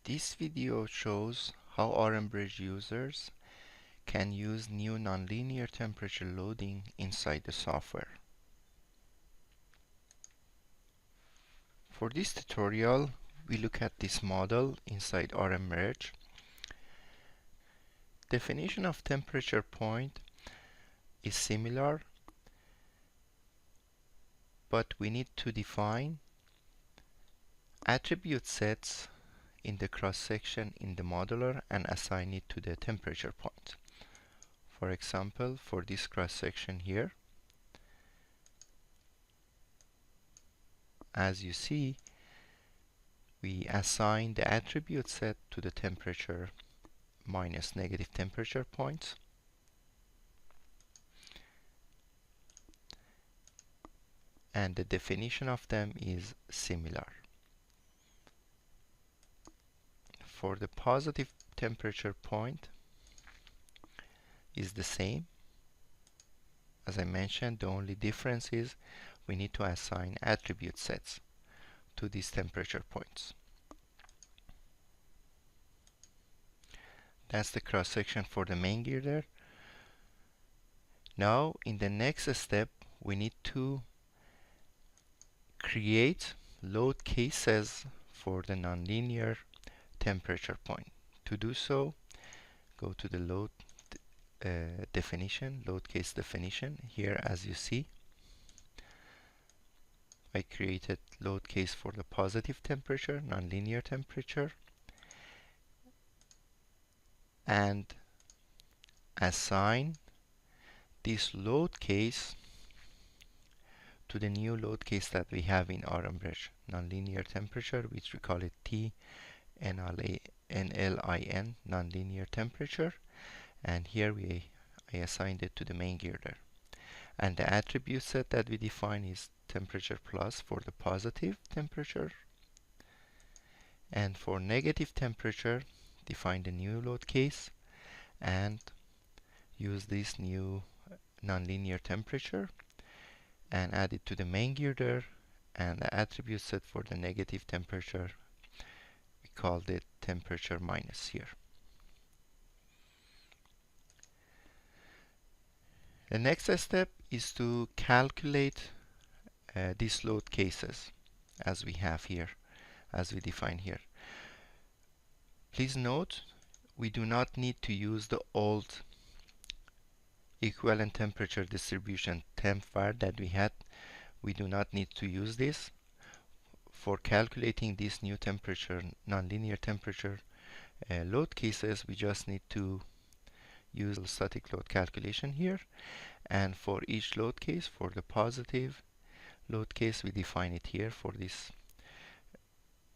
This video shows how Bridge users can use new nonlinear temperature loading inside the software. For this tutorial, we look at this model inside Bridge. Definition of temperature point is similar, but we need to define attribute sets in the cross-section in the modeler and assign it to the temperature point. For example, for this cross-section here, as you see, we assign the attribute set to the temperature minus negative temperature points. And the definition of them is similar. For the positive temperature point is the same. As I mentioned, the only difference is we need to assign attribute sets to these temperature points. That's the cross section for the main girder. Now in the next step we need to create load cases for the nonlinear temperature point. To do so, go to the load definition, load case definition. Here, as you see, I created load case for the positive temperature, nonlinear temperature, and assign this load case to the new load case that we have in Bridge, nonlinear temperature, which we call it TNLIN, nonlinear temperature, and here I assigned it to the main girder. And the attribute set that we define is temperature plus for the positive temperature, and for negative temperature define the new load case and use this new nonlinear temperature and add it to the main girder, and the attribute set for the negative temperature, we called it temperature minus here. The next step is to calculate these load cases as we have here, as we define here. Please note, we do not need to use the old equivalent temperature distribution TempVar that we had. We do not need to use this. For calculating these new temperature, nonlinear temperature load cases, we just need to use static load calculation here, and for each load case, for the positive load case, we define it here for this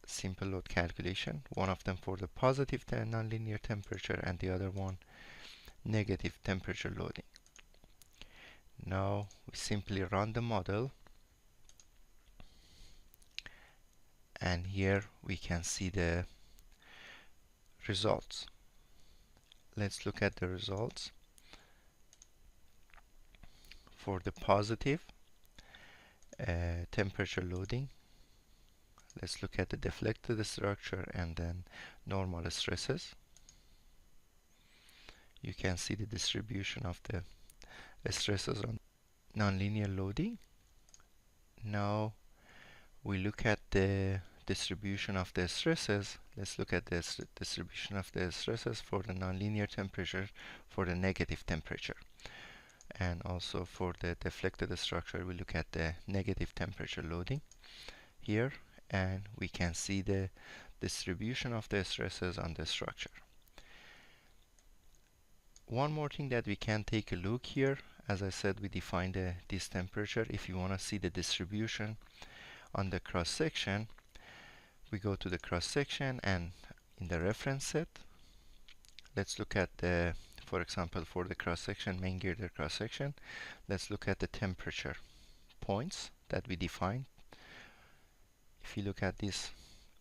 simple load calculation, one of them for the positive nonlinear temperature and the other one negative temperature loading. Now we simply run the model, and here we can see the results. Let's look at the results. For the positive temperature loading, let's look at the deflected structure and then normal stresses. You can see the distribution of the stresses on nonlinear loading. Now we look at the distribution of the stresses. Let's look at the distribution of the stresses for the nonlinear temperature for the negative temperature. And also for the deflected structure, we look at the negative temperature loading here, and we can see the distribution of the stresses on the structure. One more thing that we can take a look here, as I said, we defined this temperature. If you want to see the distribution on the cross section, we go to the cross section, and in the reference set, let's look at the, for example, for the cross section, main girder cross section, let's look at the temperature points that we defined. If you look at this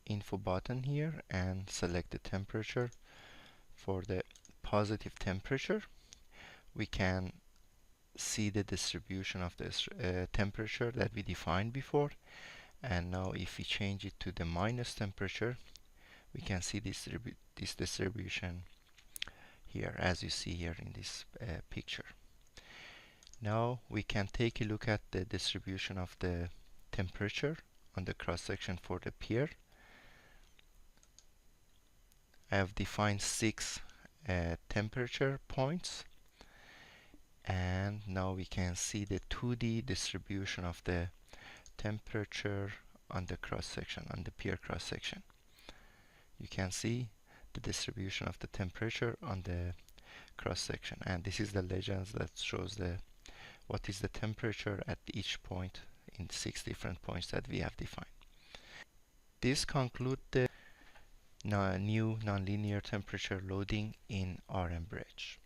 info button here and select the temperature for the positive temperature, we can see the distribution of the temperature that we defined before. And now if we change it to the minus temperature, we can see this distribution here, as you see here in this picture. Now we can take a look at the distribution of the temperature on the cross section for the pier. I have defined 6 temperature points, and now we can see the 2D distribution of the temperature on the cross section, on the pier cross section. You can see the distribution of the temperature on the cross section, and this is the legends that shows what is the temperature at each point in 6 different points that we have defined. This concludes the new nonlinear temperature loading in RM Bridge.